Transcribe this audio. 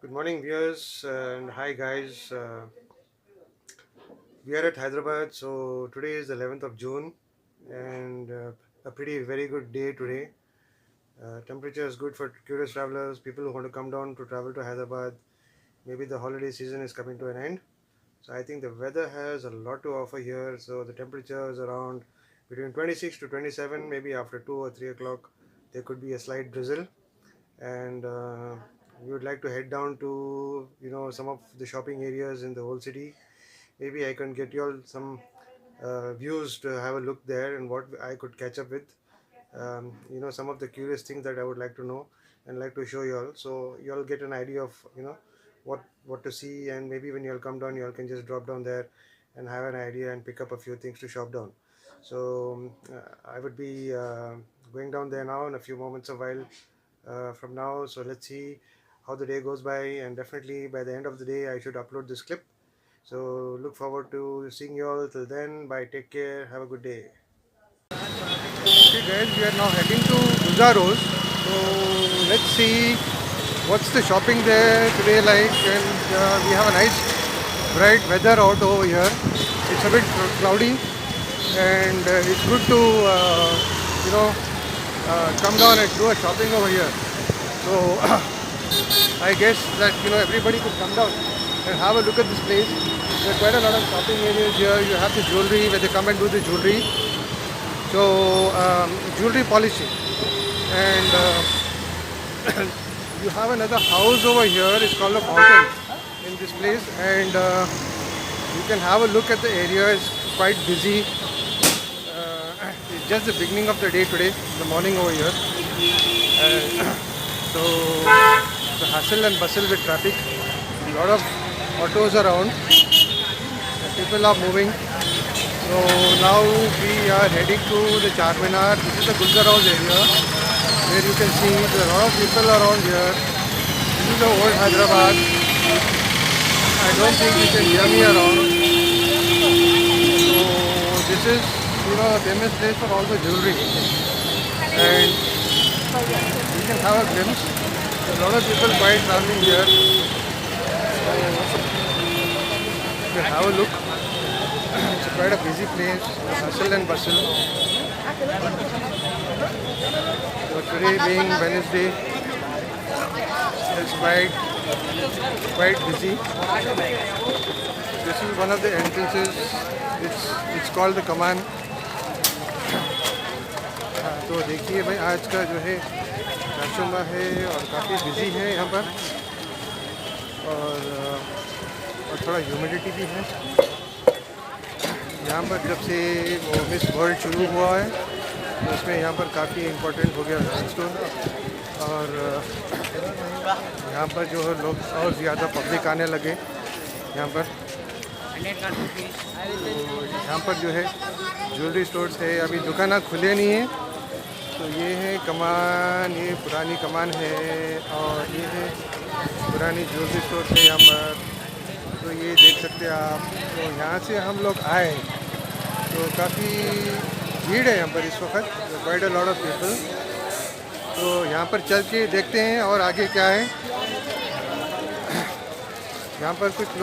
Good morning, viewers, and hi, guys. We are at Hyderabad, so today is the 11th of June, and a pretty very good day today. Temperature is good for curious travelers, people who want to come down to travel to Hyderabad. Maybe the holiday season is coming to an end, so I think the weather has a lot to offer here. So the temperature is around between 26 to 27. Maybe after 2 or 3 o'clock, there could be a slight drizzle, and we would like to head down to some of the shopping areas in the whole city. Maybe I can get you all some views to have a look there and what I could catch up with. Some of the curious things that I would like to know and like to show you all, so you all get an idea of what to see, and maybe when you all come down, you all can just drop down there and have an idea and pick up a few things to shop down. So I would be going down there now in a few moments, a while from now. So let's see how the day goes by, and definitely by the end of the day, I should upload this clip. So look forward to seeing you all. Till then, bye. Take care. Have a good day. Okay, guys, we are now heading to Gulzaros. So let's see what's the shopping there today like. And we have a nice bright weather out over here. It's a bit cloudy, and it's good to you know come down and do a shopping over here. So I guess that everybody could come down and have a look at this place. There are quite a lot of shopping areas here. You have the jewelry where they come and do the jewelry. So jewelry polishing, and you have another house over here. It's called a fountain in this place, and you can have a look at the area. It's quite busy. It's just the beginning of the day today, the morning over here. So the hustle and bustle with traffic. A lot of autos around. People are moving. So now we are heading to the Charminar. This is the Gulzar House area where you can see there are a lot of people around here. This is the old Hyderabad. I don't think you can hear me around. So this is a famous place for all the jewelry, and you can have a glimpse. A lot of people quite traveling here. So you can have a look. It's quite a busy place, hustle and bustle. So today being Wednesday, it's quite busy. This is one of the entrances. It's called the Kaman. तो देखिए भाई, आज का जो है चाशुमा है और काफ़ी बिजी है यहाँ पर, और थोड़ा ह्यूमिडिटी भी है यहाँ पर। जब से वो मिस वर्ल्ड शुरू हुआ है तो उसमें यहाँ पर काफ़ी इम्पोर्टेंट हो गया स्टोर, और यहाँ पर जो है लोग और ज़्यादा पब्लिक आने लगे यहाँ पर। तो यहाँ पर जो है ज्वेलरी स्टोर्स है, अभी दुकान खुले नहीं है। तो ये है कमान, ये पुरानी कमान है, और ये है पुरानी ज्वेलरी स्टोर है यहाँ पर। तो ये देख सकते हैं आप। तो यहाँ से हम लोग आए तो काफ़ी भीड़ है यहाँ पर इस वक्त, quite a lot of people. तो यहाँ पर चल के देखते हैं और आगे क्या है। यहाँ पर कुछ लोग